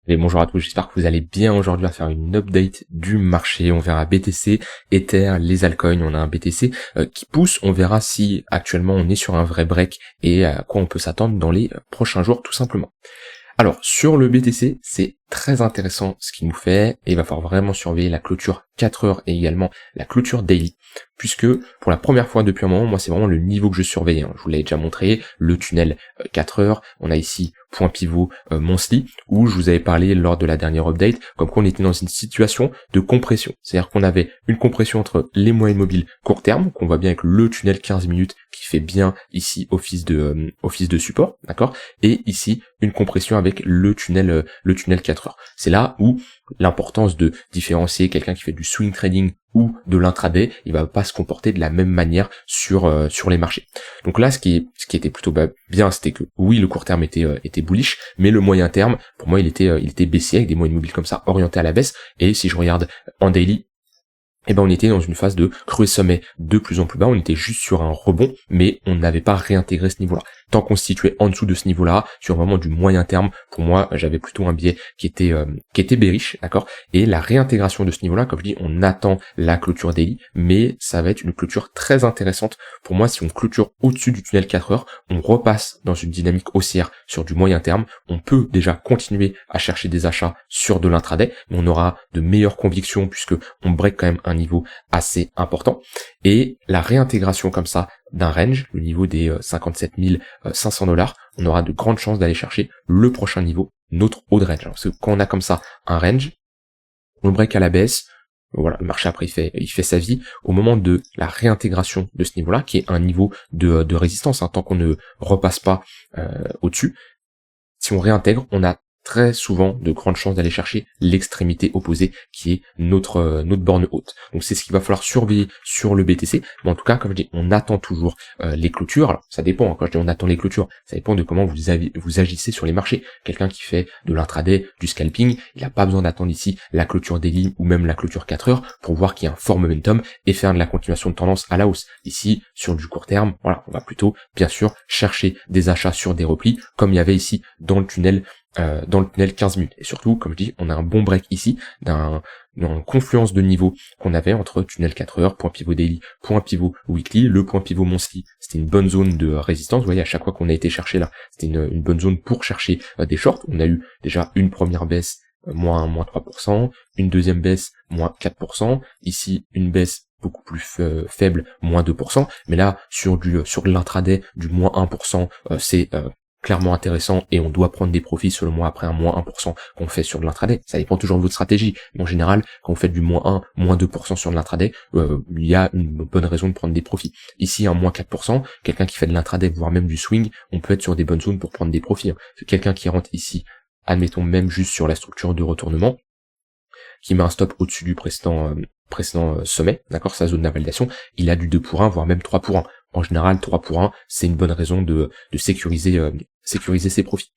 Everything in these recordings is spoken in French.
Et bonjour à tous, j'espère que vous allez bien. Aujourd'hui, on va faire une update du marché. On verra BTC, Ether, les altcoins. On a un BTC qui pousse. On verra si actuellement on est sur un vrai break et à quoi on peut s'attendre dans les prochains jours tout simplement. Alors, sur le BTC, c'est très intéressant ce qu'il nous fait et il va falloir vraiment surveiller la clôture 4 heures et également la clôture daily, puisque pour la première fois depuis un moment, moi c'est vraiment le niveau que je surveillais. Je vous l'avais déjà montré, le tunnel 4 heures, on a ici point pivot monthly, où je vous avais parlé lors de la dernière update, comme quoi on était dans une situation de compression. C'est-à-dire qu'on avait une compression entre les moyennes mobiles court terme, qu'on voit bien avec le tunnel 15 minutes qui fait bien ici office de support, d'accord, et ici une compression avec le tunnel 4 heures. C'est là où l'importance de différencier quelqu'un qui fait du swing trading ou de l'intraday, il va pas se comporter de la même manière sur les marchés. Donc là, ce qui était plutôt bien, c'était que oui, le court terme était bullish, mais le moyen terme, pour moi, il était baissier avec des moyennes mobiles comme ça orientés à la baisse. Et si je regarde en daily, on était dans une phase de creux sommet de plus en plus bas, on était juste sur un rebond, mais on n'avait pas réintégré ce niveau-là. Tant qu'on se situait en dessous de ce niveau-là, sur vraiment du moyen terme, pour moi, j'avais plutôt un biais qui était bearish, d'accord. Et la réintégration de ce niveau-là, comme je dis, on attend la clôture daily, mais ça va être une clôture très intéressante. Pour moi, si on clôture au-dessus du tunnel 4 heures, on repasse dans une dynamique haussière sur du moyen terme. On peut déjà continuer à chercher des achats sur de l'intraday, mais on aura de meilleures convictions puisque on break quand même un niveau assez important. Et la réintégration comme ça d'un range, le niveau des 57 500 $, on aura de grandes chances d'aller chercher le prochain niveau, notre haut de range. Parce que quand on a comme ça un range, on break à la baisse, voilà, le marché après il fait sa vie. Au moment de la réintégration de ce niveau-là, qui est un niveau de résistance, tant qu'on ne repasse pas au-dessus, si on réintègre, on a très souvent de grandes chances d'aller chercher l'extrémité opposée qui est notre borne haute. Donc c'est ce qu'il va falloir surveiller sur le BTC. Mais en tout cas, comme je dis, on attend toujours les clôtures. Alors ça dépend, quand je dis on attend les clôtures, ça dépend de comment vous agissez sur les marchés. Quelqu'un qui fait de l'intraday, du scalping, il n'a pas besoin d'attendre ici la clôture daily ou même la clôture 4 heures pour voir qu'il y a un fort momentum et faire de la continuation de tendance à la hausse. Ici, sur du court terme, voilà, on va plutôt bien sûr chercher des achats sur des replis comme il y avait ici dans le tunnel 15 minutes. Et surtout, comme je dis, on a un bon break ici d'une confluence de niveau qu'on avait entre tunnel 4 heures, point pivot daily, point pivot weekly, le point pivot monthly, c'était une bonne zone de résistance. Vous voyez, à chaque fois qu'on a été chercher là, c'était une bonne zone pour chercher des shorts. On a eu déjà une première baisse, moins 3%, une deuxième baisse, moins 4%, ici une baisse beaucoup plus faible, moins 2%, mais là, sur l'intraday, du moins 1%, c'est clairement intéressant et on doit prendre des profits selon moi après un moins 1% qu'on fait sur de l'intraday. Ça dépend toujours de votre stratégie, mais en général, quand vous faites du moins 1, moins 2% sur de l'intraday, il y a une bonne raison de prendre des profits. Ici, un moins 4%, quelqu'un qui fait de l'intraday, voire même du swing, on peut être sur des bonnes zones pour prendre des profits. Quelqu'un qui rentre ici, admettons même juste sur la structure de retournement, qui met un stop au-dessus du précédent sommet, d'accord, sa zone d'invalidation, il a du 2 pour 1, voire même 3 pour 1. En général, 3 pour 1, c'est une bonne raison de sécuriser ses profits.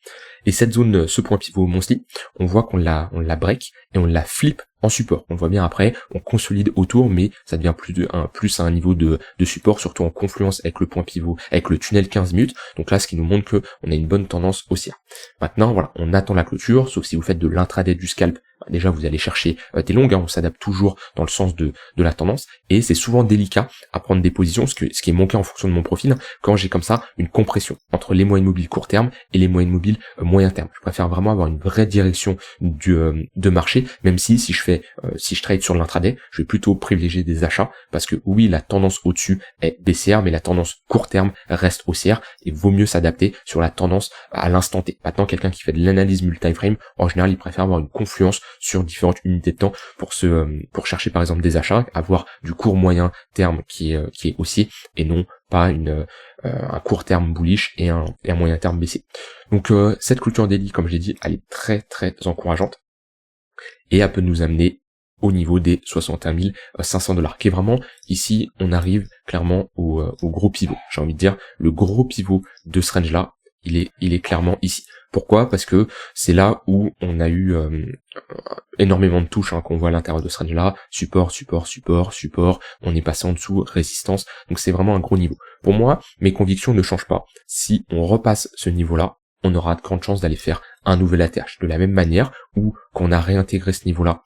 Et cette zone, ce point pivot monthly, on voit qu'on la break et on la flip en support. On le voit bien après, on consolide autour, mais ça devient plus à un niveau de support, surtout en confluence avec le point pivot, avec le tunnel 15 minutes. Donc là, ce qui nous montre que on a une bonne tendance haussière. Maintenant, voilà, on attend la clôture, sauf si vous faites de l'intraday, du scalp. Déjà, vous allez chercher des longues, on s'adapte toujours dans le sens de la tendance, et c'est souvent délicat à prendre des positions, ce qui est mon cas en fonction de mon profil, quand j'ai comme ça une compression entre les moyennes mobiles court terme et les moyennes mobiles moyen terme. Je préfère vraiment avoir une vraie direction de marché, même si je trade sur l'intraday, je vais plutôt privilégier des achats, parce que oui, la tendance au-dessus est baissière, mais la tendance court terme reste haussière, et vaut mieux s'adapter sur la tendance à l'instant T. Maintenant, quelqu'un qui fait de l'analyse multi-frame, en général, il préfère avoir une confluence sur différentes unités de temps pour chercher par exemple des achats, avoir du court moyen terme qui est haussier et non pas un court terme bullish et un moyen terme baissier. Donc cette clôture daily, comme je l'ai dit, elle est très très encourageante et elle peut nous amener au niveau des 61 500 $, qui est vraiment, ici, on arrive clairement au gros pivot. J'ai envie de dire, le gros pivot de ce range-là, il est clairement ici. Pourquoi ? Parce que c'est là où on a eu énormément de touches qu'on voit à l'intérieur de ce range-là, support, on est passé en dessous, résistance, donc c'est vraiment un gros niveau. Pour moi, mes convictions ne changent pas. Si on repasse ce niveau-là, on aura de grandes chances d'aller faire un nouvel ATH. De la même manière où qu'on a réintégré ce niveau-là,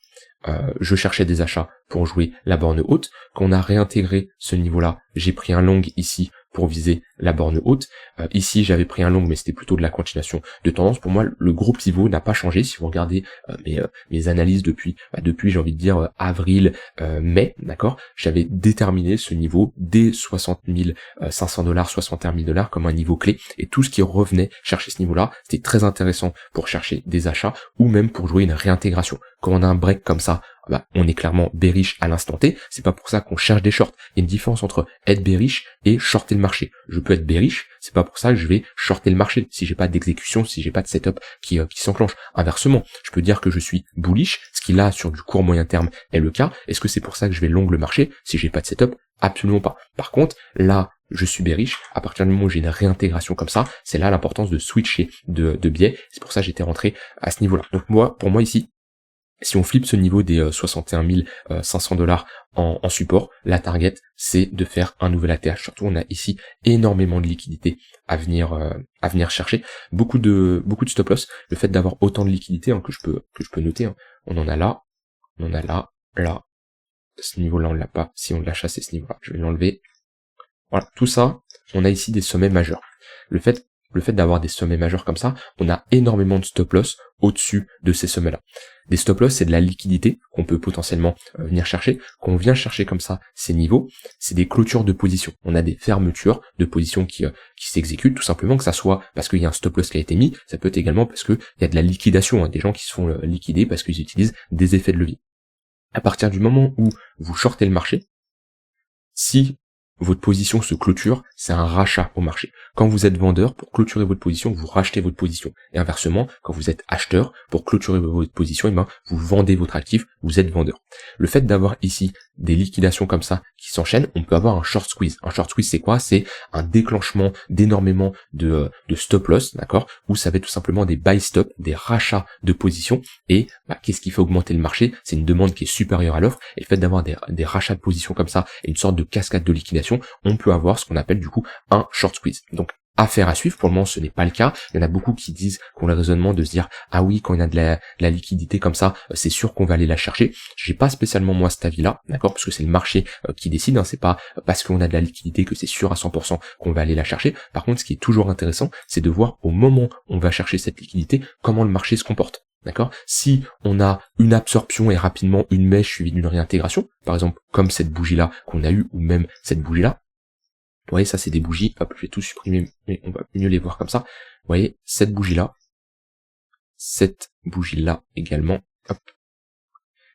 je cherchais des achats pour jouer la borne haute. Quand on a réintégré ce niveau-là, j'ai pris un long ici pour viser la borne haute. Ici, j'avais pris un long, mais c'était plutôt de la continuation de tendance. Pour moi, le gros pivot n'a pas changé. Si vous regardez mes analyses depuis j'ai envie de dire avril, mai, d'accord, j'avais déterminé ce niveau dès 60 500 $, 61 000 $ comme un niveau clé. Et tout ce qui revenait chercher ce niveau-là, c'était très intéressant pour chercher des achats ou même pour jouer une réintégration. Quand on a un break comme ça, on est clairement bearish à l'instant T, c'est pas pour ça qu'on cherche des shorts. Il y a une différence entre être bearish et shorter le marché. Je peux être bearish, c'est pas pour ça que je vais shorter le marché, si j'ai pas d'exécution, si j'ai pas de setup qui s'enclenche. Inversement, je peux dire que je suis bullish, ce qui là, sur du court moyen terme, est le cas. Est-ce que c'est pour ça que je vais long le marché, si j'ai pas de setup? Absolument pas. Par contre, là, je suis bearish, à partir du moment où j'ai une réintégration comme ça, c'est là l'importance de switcher de biais, c'est pour ça que j'étais rentré à ce niveau-là. Donc pour moi ici, si on flippe ce niveau des 61 500 $ en support, la target, c'est de faire un nouvel ATH. Surtout, on a ici énormément de liquidités à venir chercher. Beaucoup de stop loss. Le fait d'avoir autant de liquidités que je peux noter, hein. On en a là, là. Ce niveau-là, on l'a pas. Si on l'a chassé, ce niveau-là, je vais l'enlever. Voilà, tout ça, on a ici des sommets majeurs. Le fait d'avoir des sommets majeurs comme ça, on a énormément de stop loss au-dessus de ces sommets-là. Des stop loss, c'est de la liquidité qu'on peut potentiellement venir chercher. Quand on vient chercher comme ça ces niveaux, c'est des clôtures de position. On a des fermetures de position qui s'exécutent, tout simplement, que ça soit parce qu'il y a un stop loss qui a été mis, ça peut être également parce qu'il y a de la liquidation, hein, des gens qui se font liquider parce qu'ils utilisent des effets de levier. À partir du moment où vous shortez le marché, si votre position se clôture, c'est un rachat au marché. Quand vous êtes vendeur, pour clôturer votre position, vous rachetez votre position. Et inversement, quand vous êtes acheteur, pour clôturer votre position, vous vendez votre actif, vous êtes vendeur. Le fait d'avoir ici des liquidations comme ça qui s'enchaînent, on peut avoir un short squeeze. Un short squeeze, c'est quoi? C'est un déclenchement d'énormément de stop loss, d'accord? Où ça va être tout simplement des buy stop, des rachats de position. Et qu'est-ce qui fait augmenter le marché? C'est une demande qui est supérieure à l'offre. Et le fait d'avoir des rachats de position comme ça et une sorte de cascade de liquidation, on peut avoir ce qu'on appelle du coup un short squeeze. Donc affaire à suivre, pour le moment ce n'est pas le cas. Il y en a beaucoup qui disent, qui ont le raisonnement de se dire ah oui, quand il y a de la liquidité comme ça, c'est sûr qu'on va aller la chercher. J'ai pas spécialement moi cet avis-là, d'accord, parce que c'est le marché qui décide, hein, c'est pas parce qu'on a de la liquidité que c'est sûr à 100% qu'on va aller la chercher. Par contre, ce qui est toujours intéressant, c'est de voir au moment où on va chercher cette liquidité, comment le marché se comporte. D'accord? Si on a une absorption et rapidement une mèche suivie d'une réintégration, par exemple comme cette bougie-là qu'on a eue, ou même cette bougie-là, vous voyez, ça c'est des bougies, hop, je vais tout supprimer, mais on va mieux les voir comme ça. Vous voyez, cette bougie-là également, hop.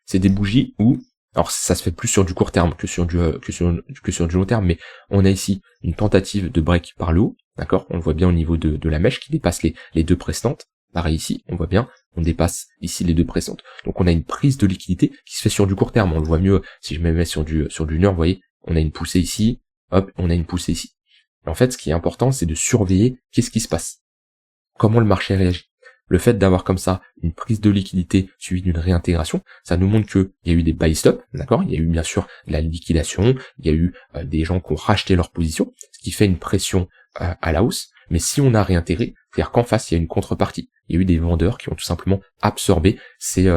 C'est des bougies où, alors ça se fait plus sur du court terme que sur du long terme, mais on a ici une tentative de break par le haut, d'accord? On le voit bien au niveau de la mèche qui dépasse les deux précédentes. Pareil ici, on voit bien, on dépasse ici les deux précédentes. Donc on a une prise de liquidité qui se fait sur du court terme. On le voit mieux si je me mets sur du heure, vous voyez, on a une poussée ici, hop, on a une poussée ici. En fait, ce qui est important, c'est de surveiller qu'est-ce qui se passe. Comment le marché réagit. Le fait d'avoir comme ça une prise de liquidité suivie d'une réintégration, ça nous montre qu'il y a eu des buy stop, d'accord? Il y a eu bien sûr de la liquidation, il y a eu des gens qui ont racheté leur position, ce qui fait une pression à la hausse. Mais si on a réintégré, c'est-à-dire qu'en face, il y a une contrepartie. Il y a eu des vendeurs qui ont tout simplement absorbé ces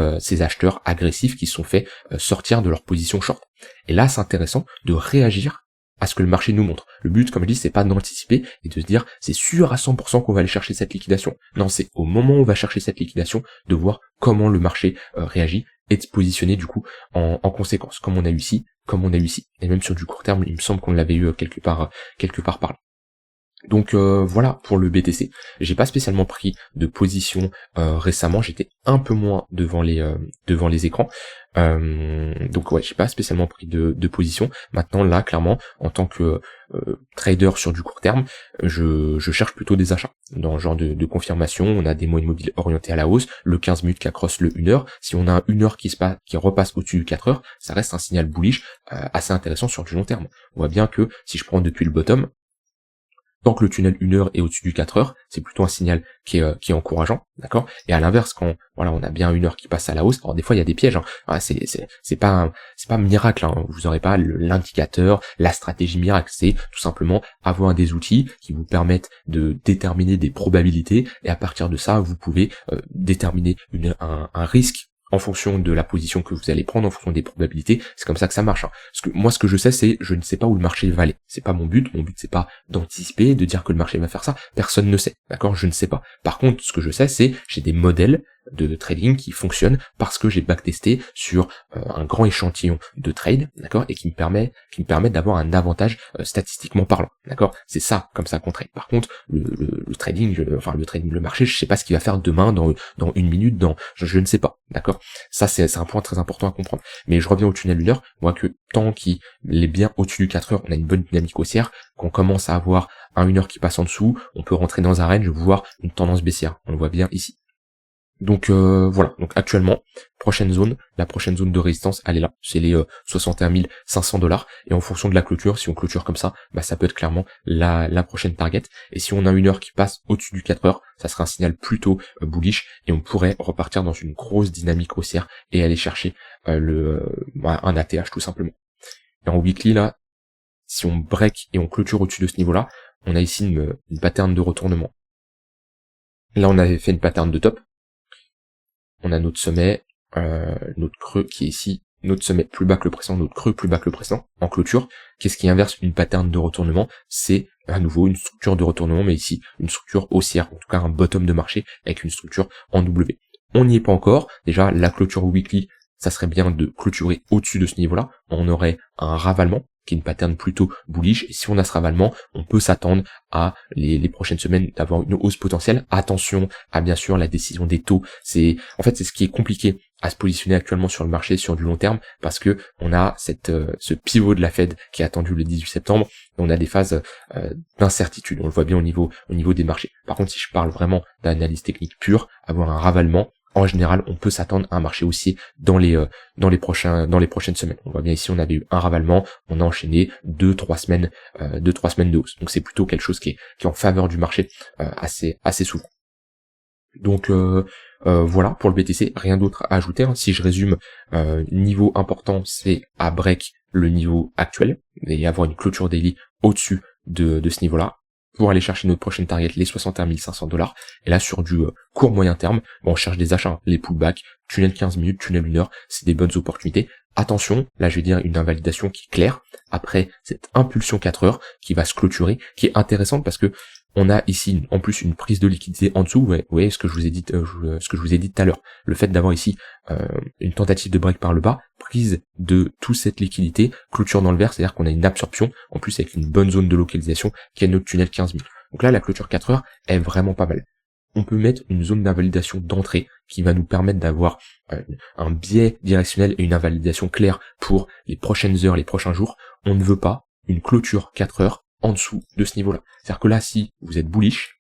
acheteurs agressifs qui se sont fait sortir de leur position short. Et là, c'est intéressant de réagir à ce que le marché nous montre. Le but, comme je dis, c'est pas d'anticiper et de se dire c'est sûr à 100% qu'on va aller chercher cette liquidation. Non, c'est au moment où on va chercher cette liquidation de voir comment le marché réagit et de se positionner du coup en conséquence, comme on a eu ici, Et même sur du court terme, il me semble qu'on l'avait eu quelque part par là. Donc voilà pour le BTC. J'ai pas spécialement pris de position récemment, j'étais un peu moins devant les écrans. Donc ouais, j'ai pas spécialement pris de position. Maintenant là, clairement, en tant que trader sur du court terme, je cherche plutôt des achats. Dans le genre de confirmation, on a des moyens mobiles orientés à la hausse, le 15 minutes qui accroche le 1 heure. Si on a un 1 heure qui repasse au-dessus du 4 heures, ça reste un signal bullish assez intéressant sur du long terme. On voit bien que si je prends depuis le bottom, Tant que le tunnel 1 heure est au-dessus du 4 heures, c'est plutôt un signal qui est encourageant, d'accord? Et à l'inverse, quand voilà, on a bien 1 heure qui passe à la hausse, alors des fois il y a des pièges, hein. Voilà, c'est pas miracle, hein. Vous aurez pas l'indicateur, la stratégie miracle, c'est tout simplement avoir des outils qui vous permettent de déterminer des probabilités, et à partir de ça, vous pouvez déterminer un risque en fonction de la position que vous allez prendre, en fonction des probabilités. C'est comme ça que ça marche, hein. Ce que je sais, c'est je ne sais pas où le marché va aller. C'est pas mon but c'est pas d'anticiper, de dire que le marché va faire ça. Personne ne sait, d'accord? Je ne sais pas. Par contre, ce que je sais, c'est j'ai des modèles de trading qui fonctionnent parce que j'ai backtesté sur un grand échantillon de trade, d'accord, et qui me permettent d'avoir un avantage statistiquement parlant, d'accord. C'est ça, comme ça qu'on trade. Par contre, le trading, le marché, je sais pas ce qu'il va faire demain, dans une minute, je ne sais pas, d'accord. Ça c'est un point très important à comprendre. Mais je reviens au tunnel 1 heure, moi que tant qu'il est bien au-dessus du 4 heures, on a une bonne dynamique haussière, qu'on commence à avoir un 1 heure qui passe en dessous, on peut rentrer dans un range, voir une tendance baissière. On le voit bien ici. Donc voilà, donc actuellement, la prochaine zone de résistance, elle est là, c'est les 61 500 $, et en fonction de la clôture, si on clôture comme ça, bah ça peut être clairement la prochaine target, et si on a 1 heure qui passe au-dessus du 4 heures, ça sera un signal plutôt bullish, et on pourrait repartir dans une grosse dynamique haussière, et aller chercher un ATH tout simplement. Et en weekly là, si on break et on clôture au-dessus de ce niveau-là, on a ici une pattern de retournement. Là on avait fait une pattern de top, on a notre sommet, notre creux qui est ici, notre sommet plus bas que le précédent, notre creux plus bas que le précédent, en clôture. Qu'est-ce qui inverse une pattern de retournement? C'est à nouveau une structure de retournement, mais ici une structure haussière, en tout cas un bottom de marché avec une structure en W. On n'y est pas encore, déjà la clôture weekly, ça serait bien de clôturer au-dessus de ce niveau-là, on aurait un ravalement, qui est une pattern plutôt bullish, et si on a ce ravalement, on peut s'attendre à les prochaines semaines d'avoir une hausse potentielle. Attention à bien sûr la décision des taux, c'est ce qui est compliqué à se positionner actuellement sur le marché sur du long terme, parce que on a ce pivot de la Fed qui est attendu le 18 septembre, et on a des phases d'incertitude, on le voit bien au niveau des marchés. Par contre, si je parle vraiment d'analyse technique pure, avoir un ravalement, en général, on peut s'attendre à un marché haussier dans les prochaines semaines. On voit bien ici, on avait eu un ravalement, on a enchaîné 2-3 semaines de hausse. Donc c'est plutôt quelque chose qui est en faveur du marché assez souvent. Donc voilà pour le BTC, rien d'autre à ajouter, hein. Si je résume, niveau important, c'est à break le niveau actuel et avoir une clôture daily au-dessus de ce niveau-là, pour aller chercher notre prochaine target, les 61 500 $. Et là, sur du court moyen terme, on cherche des achats, les pullbacks, tunnel 15 minutes, tunnel 1 heure, c'est des bonnes opportunités. Attention, là je vais dire une invalidation qui est claire, après cette impulsion 4 heures qui va se clôturer, qui est intéressante parce que on a ici en plus une prise de liquidité en dessous, vous voyez ce que je vous ai dit tout à l'heure, le fait d'avoir ici une tentative de break par le bas, prise de toute cette liquidité, clôture dans le vert, c'est-à-dire qu'on a une absorption, en plus avec une bonne zone de localisation qui est notre tunnel 15 minutes. Donc là la clôture 4 heures est vraiment pas mal. On peut mettre une zone d'invalidation d'entrée qui va nous permettre d'avoir un biais directionnel et une invalidation claire pour les prochaines heures, les prochains jours. On ne veut pas une clôture 4 heures en dessous de ce niveau-là. C'est-à-dire que là, si vous êtes bullish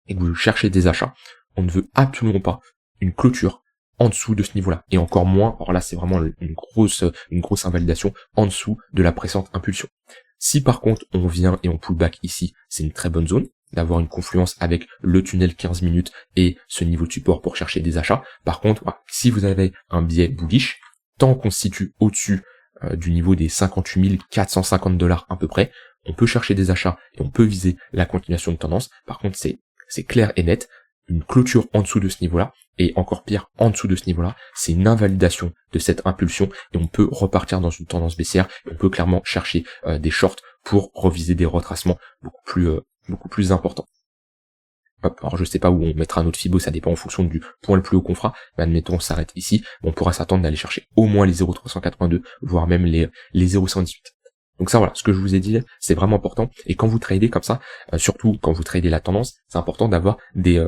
et que vous cherchez des achats, on ne veut absolument pas une clôture en dessous de ce niveau-là. Et encore moins, alors là, c'est vraiment une grosse invalidation en dessous de la précédente impulsion. Si par contre, on vient et on pull back ici, c'est une très bonne zone d'avoir une confluence avec le tunnel 15 minutes et ce niveau de support pour chercher des achats. Par contre, si vous avez un biais bullish, tant qu'on se situe au-dessus du niveau des 58 450 $ à peu près, on peut chercher des achats et on peut viser la continuation de tendance. Par contre, c'est clair et net, une clôture en dessous de ce niveau-là, et encore pire, en dessous de ce niveau-là, c'est une invalidation de cette impulsion, et on peut repartir dans une tendance baissière, et on peut clairement chercher des shorts pour reviser des retracements beaucoup plus importants. Hop, alors je sais pas où on mettra notre Fibo, ça dépend en fonction du point le plus haut qu'on fera, mais admettons on s'arrête ici, on pourra s'attendre d'aller chercher au moins les 0,382, voire même les 0,118. Donc ça voilà, ce que je vous ai dit, c'est vraiment important, et quand vous tradez comme ça, surtout quand vous tradez la tendance, c'est important d'avoir des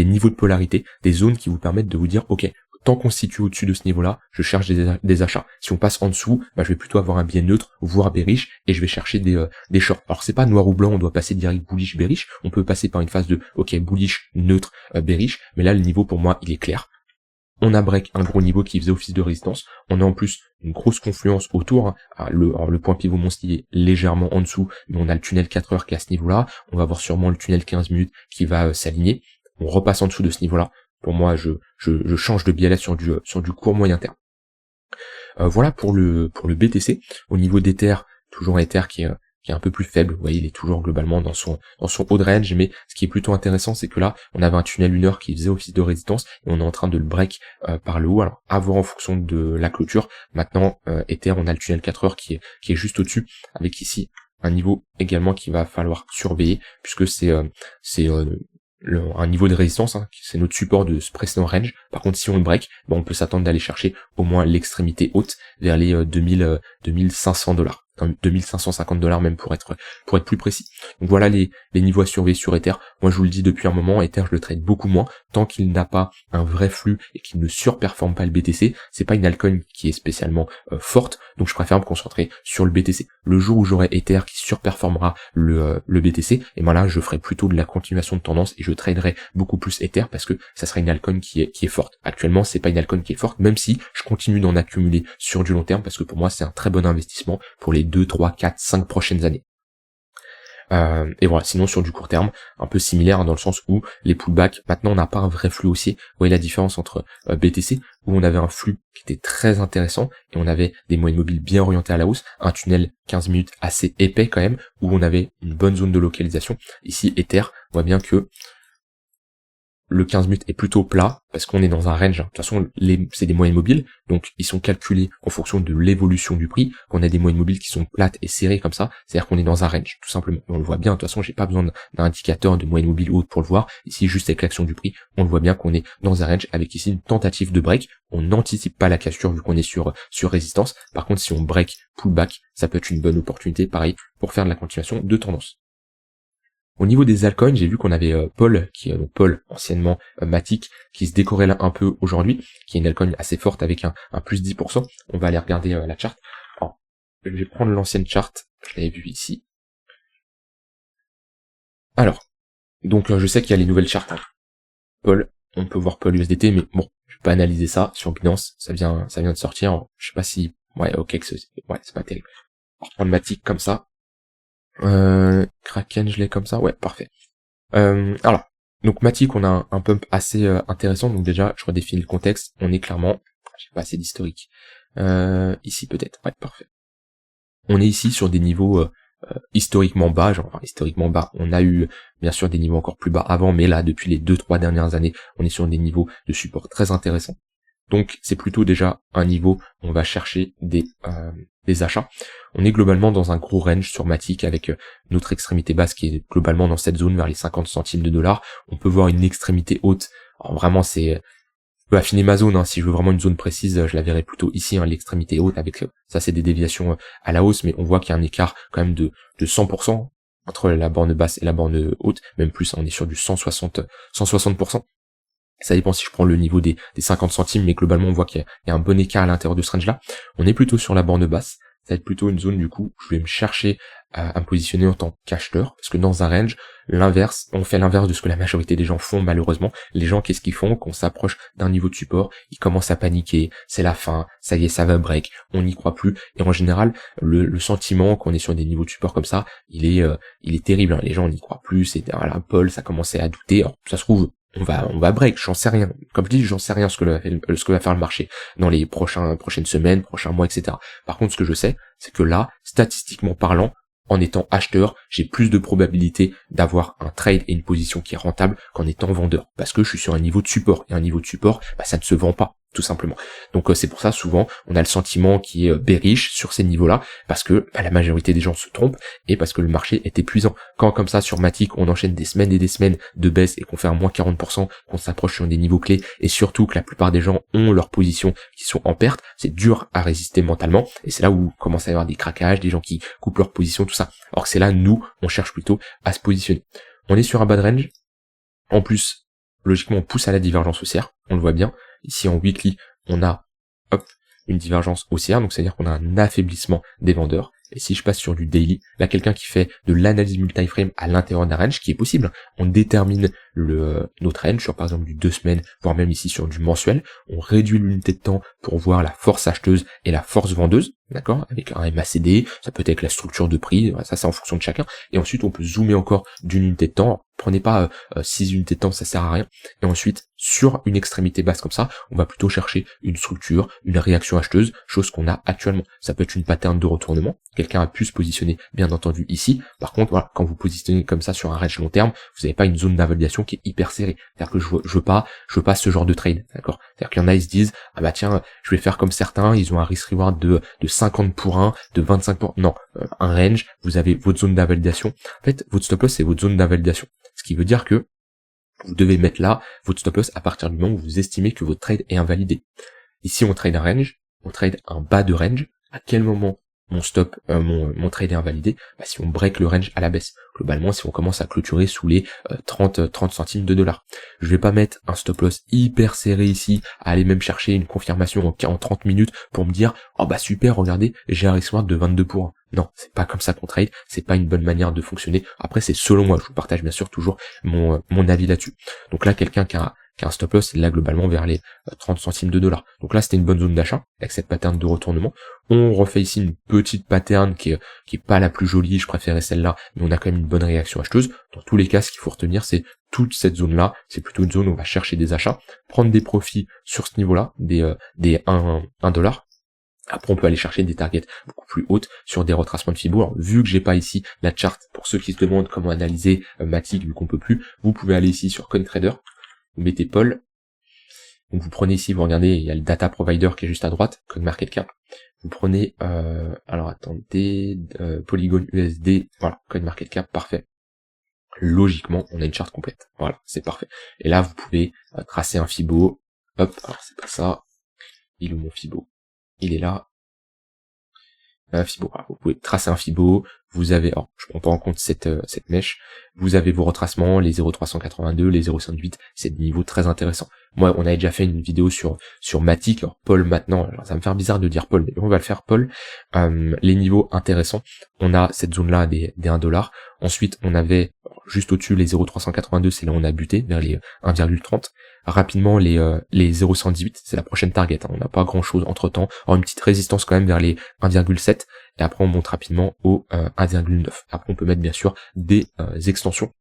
niveaux de polarité, des zones qui vous permettent de vous dire, ok, tant qu'on se situe au-dessus de ce niveau-là, je cherche des achats. Si on passe en dessous, je vais plutôt avoir un biais neutre, voire bearish, et je vais chercher des shorts. Alors c'est pas noir ou blanc, on doit passer direct bullish, bearish, on peut passer par une phase de, ok, bullish, neutre, bearish, mais là le niveau pour moi il est clair. On a break un gros niveau qui faisait office de résistance. On a en plus une grosse confluence autour. Alors, le point pivot monstre est légèrement en dessous, mais on a le tunnel 4 heures qui est à ce niveau-là. On va voir sûrement le tunnel 15 minutes qui va s'aligner. On repasse en dessous de ce niveau-là. Pour moi, je change de biais sur du court moyen terme. Voilà pour le BTC. Au niveau d'Ether, toujours Ether qui est un peu plus faible. Vous voyez, il est toujours globalement dans son haut de range, mais ce qui est plutôt intéressant, c'est que là, on avait un tunnel 1 heure qui faisait office de résistance, et on est en train de le break par le haut. Alors, à voir en fonction de la clôture. Maintenant, Ether, on a le tunnel 4 heures qui est juste au-dessus, avec ici un niveau également qu'il va falloir surveiller, puisque c'est un niveau de résistance, hein, c'est notre support de ce précédent range. Par contre, si on le break, on peut s'attendre d'aller chercher au moins l'extrémité haute vers les 2500$. 2550$ même pour être plus précis. Donc voilà les niveaux à surveiller sur Ether. Moi je vous le dis depuis un moment, Ether je le trade beaucoup moins tant qu'il n'a pas un vrai flux et qu'il ne surperforme pas le BTC. C'est pas une altcoin qui est spécialement forte, donc je préfère me concentrer sur le BTC. Le jour où j'aurai Ether qui surperformera le BTC, et ben là je ferai plutôt de la continuation de tendance et je traderai beaucoup plus Ether parce que ça sera une altcoin qui est forte. Actuellement c'est pas une altcoin qui est forte, même si je continue d'en accumuler sur du long terme parce que pour moi c'est un très bon investissement pour les 2, 3, 4, 5 prochaines années. Et voilà, sinon sur du court terme, un peu similaire dans le sens où les pullbacks, maintenant on n'a pas un vrai flux haussier. Vous voyez la différence entre BTC, où on avait un flux qui était très intéressant, et on avait des moyennes mobiles bien orientées à la hausse, un tunnel 15 minutes assez épais quand même, où on avait une bonne zone de localisation. Ici, Ether, on voit bien que le 15 minutes est plutôt plat, parce qu'on est dans un range. De toute façon, c'est des moyennes mobiles, donc ils sont calculés en fonction de l'évolution du prix. Quand on a des moyennes mobiles qui sont plates et serrées comme ça, c'est-à-dire qu'on est dans un range, tout simplement. On le voit bien, de toute façon, j'ai pas besoin d'un indicateur de moyenne mobile haute pour le voir. Ici, juste avec l'action du prix, on le voit bien qu'on est dans un range, avec ici une tentative de break. On n'anticipe pas la cassure vu qu'on est sur résistance. Par contre, si on break pullback, ça peut être une bonne opportunité, pareil, pour faire de la continuation de tendance. Au niveau des altcoins, j'ai vu qu'on avait Paul, qui est donc Paul, anciennement Matic, qui se décorrèle un peu aujourd'hui, qui est une altcoin assez forte avec un plus 10%. On va aller regarder la charte. Alors, je vais prendre l'ancienne charte, je l'avais vue ici. Alors, donc je sais qu'il y a les nouvelles chartes. Hein. Paul, on peut voir Paul USDT, mais bon, je vais pas analyser ça sur Binance, ça vient de sortir. Alors, je sais pas si, c'est pas terrible. On va reprendre Matic comme ça. Kraken, je l'ai comme ça, ouais, parfait. Alors, donc Matic, on a un pump assez intéressant, donc déjà, je redéfinis le contexte, on est clairement, j'ai pas assez d'historique, ici peut-être, ouais, parfait. On est ici sur des niveaux historiquement bas, historiquement bas, on a eu bien sûr des niveaux encore plus bas avant, mais là, depuis les 2-3 dernières années, on est sur des niveaux de support très intéressants. Donc c'est plutôt déjà un niveau où on va chercher des achats. On est globalement dans un gros range sur Matic avec notre extrémité basse qui est globalement dans cette zone vers les 50 centimes de dollars. On peut voir une extrémité haute. Alors vraiment je peux affiner ma zone, hein. Si je veux vraiment une zone précise, je la verrai plutôt ici, hein, l'extrémité haute avec ça c'est des déviations à la hausse, mais on voit qu'il y a un écart quand même de 100% entre la borne basse et la borne haute, même plus, on est sur du 160%. Ça dépend si je prends le niveau des 50 centimes, mais globalement on voit qu'il y a un bon écart à l'intérieur de ce range-là. On est plutôt sur la borne basse, ça va être plutôt une zone du coup, je vais me chercher à me positionner en tant qu'acheteur, parce que dans un range, on fait l'inverse de ce que la majorité des gens font malheureusement. Les gens, qu'est-ce qu'ils font? Quand on s'approche d'un niveau de support, ils commencent à paniquer, c'est la fin, ça y est, ça va break, on n'y croit plus, et en général, le sentiment quand on est sur des niveaux de support comme ça, il est terrible, hein. Les gens n'y croient plus, c'est voilà, Paul, ça commençait à douter, alors ça se trouve, on va break, j'en sais rien. Comme je dis, j'en sais rien ce que va faire le marché dans les prochaines semaines, prochains mois, etc. Par contre, ce que je sais, c'est que là, statistiquement parlant, en étant acheteur, j'ai plus de probabilité d'avoir un trade et une position qui est rentable qu'en étant vendeur. Parce que je suis sur un niveau de support. Et un niveau de support, ça ne se vend pas, tout simplement. Donc c'est pour ça, souvent, on a le sentiment qui est bearish sur ces niveaux-là, parce que la majorité des gens se trompent, et parce que le marché est épuisant. Quand, comme ça, sur Matic, on enchaîne des semaines et des semaines de baisse, et qu'on fait un moins 40%, qu'on s'approche sur des niveaux clés, et surtout que la plupart des gens ont leurs positions qui sont en perte, c'est dur à résister mentalement, et c'est là où commence à y avoir des craquages, des gens qui coupent leur position, tout ça. Alors que c'est là, nous, on cherche plutôt à se positionner. On est sur un bad range. En plus, logiquement, on pousse à la divergence haussière. On le voit bien. Ici, en weekly, on a, une divergence haussière. Donc, c'est-à-dire qu'on a un affaiblissement des vendeurs. Et si je passe sur du daily, là quelqu'un qui fait de l'analyse multi-frame à l'intérieur d'un range, qui est possible, on détermine notre range sur par exemple du 2 semaines, voire même ici sur du mensuel, on réduit l'unité de temps pour voir la force acheteuse et la force vendeuse, d'accord, avec un MACD, ça peut être avec la structure de prix, ça c'est en fonction de chacun, et ensuite on peut zoomer encore d'une unité de temps, prenez pas 6 unités de temps, ça sert à rien, et ensuite sur une extrémité basse comme ça, on va plutôt chercher une structure, une réaction acheteuse, chose qu'on a actuellement. Ça peut être une pattern de retournement, quelqu'un a pu se positionner bien entendu ici, par contre voilà, quand vous positionnez comme ça sur un range long terme, vous n'avez pas une zone d'invalidation qui est hyper serrée, c'est-à-dire que je veux pas ce genre de trade, d'accord, c'est-à-dire qu'il y en a, ils se disent, ah bah tiens, je vais faire comme certains, ils ont un risk reward de 50 pour 1, de 25 pour... Non, un range, vous avez votre zone d'invalidation, en fait, votre stop loss c'est votre zone d'invalidation, ce qui veut dire que vous devez mettre là votre stop loss à partir du moment où vous estimez que votre trade est invalidé. Ici, on trade un range, on trade un bas de range. À quel moment mon mon trade est invalidé? Bah, si on break le range à la baisse. Globalement, si on commence à clôturer sous les 30 centimes de dollars. Je vais pas mettre un stop loss hyper serré ici, à aller même chercher une confirmation en 30 minutes pour me dire, oh bah super, regardez, j'ai un risk reward de 22 pour 1. Non, c'est pas comme ça qu'on trade, c'est pas une bonne manière de fonctionner. Après, c'est selon moi, je vous partage bien sûr toujours mon avis là-dessus. Donc là, quelqu'un qui a un stop loss, c'est là globalement vers les 30 centimes de dollars. Donc là, c'était une bonne zone d'achat, avec cette pattern de retournement. On refait ici une petite pattern qui est pas la plus jolie, je préférais celle-là, mais on a quand même une bonne réaction acheteuse. Dans tous les cas, ce qu'il faut retenir, c'est toute cette zone-là, c'est plutôt une zone où on va chercher des achats, prendre des profits sur ce niveau-là, des 1 dollar. Après, on peut aller chercher des targets beaucoup plus hautes sur des retracements de Fibo. Alors, vu que j'ai pas ici la charte, pour ceux qui se demandent comment analyser Matic, vu qu'on peut plus, vous pouvez aller ici sur CoinTrader, vous mettez Paul, donc vous prenez ici, vous regardez, il y a le data provider qui est juste à droite, CoinMarketCap. Vous prenez, alors attendez, Polygon USD, voilà, CoinMarketCap, parfait. Logiquement, on a une charte complète. Voilà, c'est parfait. Et là, vous pouvez tracer un Fibo. Hop, alors c'est pas ça. Il est où mon Fibo? Il est là. Fibo. Alors, vous pouvez tracer un Fibo. Vous avez, alors, je prends pas en compte cette mèche. Vous avez vos retracements, les 0,382, les 0,58. C'est des niveaux très intéressants. Moi, on avait déjà fait une vidéo sur Matic. Alors, Paul maintenant. Alors, ça va me faire bizarre de dire Paul, mais on va le faire Paul. Les niveaux intéressants. On a cette zone-là des 1 dollar. Ensuite, on avait juste au-dessus les 0,382. C'est là où on a buté vers les 1,30. Rapidement les 0,118, c'est la prochaine target, hein. On n'a pas grand chose entre temps, alors une petite résistance quand même vers les 1,7, et après on monte rapidement au 1,9. Après on peut mettre bien sûr des extensions,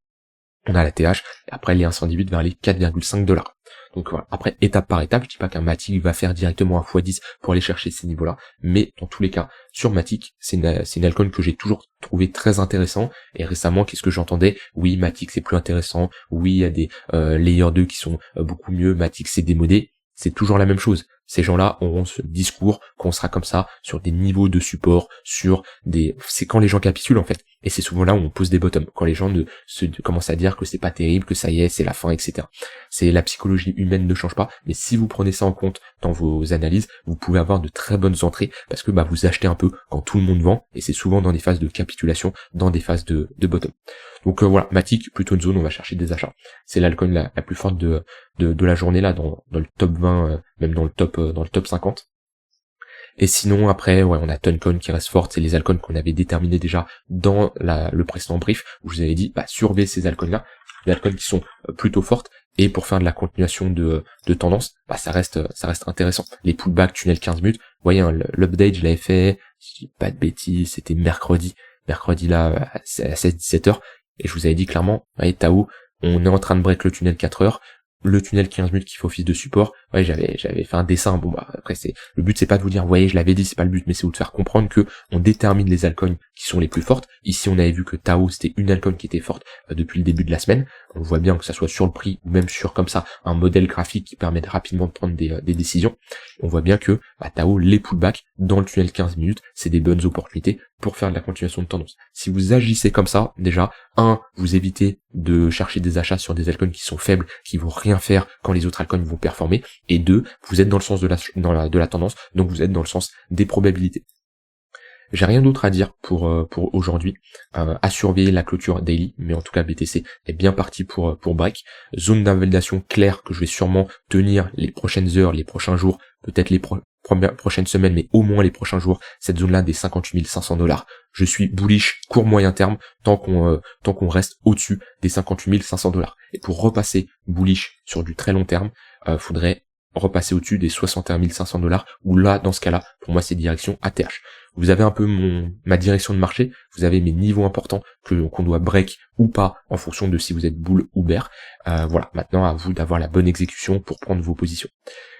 on a la TH, et après les 1,118 vers les 4,5 dollars. Donc voilà, après étape par étape, je dis pas qu'un Matic va faire directement un x10 pour aller chercher ces niveaux-là, mais dans tous les cas, sur Matic, c'est une altcoin que j'ai toujours trouvé très intéressant, et récemment, qu'est-ce que j'entendais? Oui, Matic c'est plus intéressant, oui, il y a des Layer 2 qui sont beaucoup mieux, Matic c'est démodé, c'est toujours la même chose. Ces gens-là auront ce discours qu'on sera comme ça sur des niveaux de support, c'est quand les gens capitulent en fait. Et c'est souvent là où on pose des bottoms, quand les gens commencent à dire que c'est pas terrible, que ça y est, c'est la fin, etc. C'est la psychologie humaine ne change pas, mais si vous prenez ça en compte dans vos analyses, vous pouvez avoir de très bonnes entrées parce que vous achetez un peu quand tout le monde vend, et c'est souvent dans des phases de capitulation, dans des phases de bottom. Donc voilà, Matic, plutôt une zone où on va chercher des achats. C'est l'alcoin la plus forte de la journée là, dans le top 20, même dans le top 50. Et sinon après, ouais, on a Toncoin qui reste forte, c'est les altcoins qu'on avait déterminés déjà dans le précédent brief, où je vous avais dit, surveillez ces altcoins-là, des altcoins qui sont plutôt fortes, et pour faire de la continuation de tendance, ça reste intéressant. Les pullbacks, tunnel 15 minutes, vous voyez, hein, l'update, je l'avais fait, je dis pas de bêtises, c'était mercredi là, à 16-17h, et je vous avais dit clairement, voyez, Tao, on est en train de break le tunnel 4 heures, le tunnel 15 minutes qui fait office de support. Ouais, j'avais fait un dessin. Bon après le but c'est pas de vous dire voyez, je l'avais dit, c'est pas le but, mais c'est vous de faire comprendre que on détermine les altcoins qui sont les plus fortes. Ici, on avait vu que Tao c'était une altcoin qui était forte depuis le début de la semaine. On voit bien que ça soit sur le prix ou même sur comme ça un modèle graphique qui permet rapidement de prendre des décisions. On voit bien que Tao, les pullbacks dans le tunnel 15 minutes, c'est des bonnes opportunités pour faire de la continuation de tendance. Si vous agissez comme ça, déjà, vous évitez de chercher des achats sur des altcoins qui sont faibles, qui vont rien faire quand les autres altcoins vont performer, et 2, vous êtes dans le sens de la tendance, donc vous êtes dans le sens des probabilités. J'ai rien d'autre à dire pour aujourd'hui, à surveiller la clôture daily, mais en tout cas BTC est bien parti pour break. Zone d'invalidation claire que je vais sûrement tenir les prochaines heures, les prochains jours, peut-être les prochaines semaines, mais au moins les prochains jours, cette zone-là des 58 500 $. Je suis bullish court moyen terme tant qu'on reste au-dessus des 58 500 $. Et pour repasser bullish sur du très long terme, faudrait repasser au-dessus des 61 500 $, où là, dans ce cas-là, pour moi, c'est direction ATH. Vous avez un peu ma direction de marché, vous avez mes niveaux importants qu'on doit break ou pas en fonction de si vous êtes bull ou bear. Voilà, maintenant à vous d'avoir la bonne exécution pour prendre vos positions.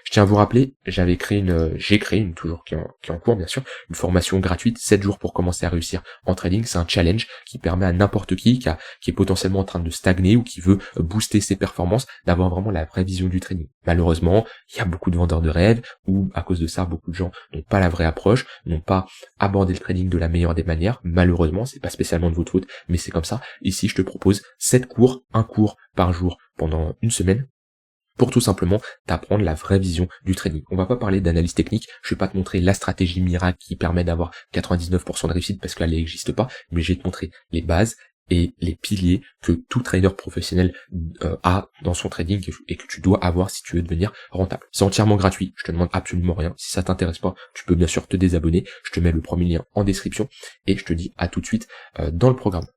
Je tiens à vous rappeler, j'ai créé une toujours qui est en cours bien sûr, une formation gratuite, 7 jours pour commencer à réussir en trading. C'est un challenge qui permet à n'importe qui est potentiellement en train de stagner ou qui veut booster ses performances, d'avoir vraiment la vraie vision du trading. Malheureusement, il y a beaucoup de vendeurs de rêves, ou à cause de ça, beaucoup de gens n'ont pas la vraie approche, n'ont pas abordé le trading de la meilleure des manières. Malheureusement, c'est pas spécialement de votre faute, mais c'est comme ça. Ici, je te propose 7 cours, un cours par jour pendant une semaine, pour tout simplement t'apprendre la vraie vision du trading. On va pas parler d'analyse technique, je vais pas te montrer la stratégie miracle qui permet d'avoir 99% de réussite parce qu'elle n'existe pas, mais je vais te montrer les bases et les piliers que tout trader professionnel a dans son trading et que tu dois avoir si tu veux devenir rentable. C'est entièrement gratuit, je te demande absolument rien. Si ça t'intéresse pas, tu peux bien sûr te désabonner, je te mets le premier lien en description et je te dis à tout de suite dans le programme.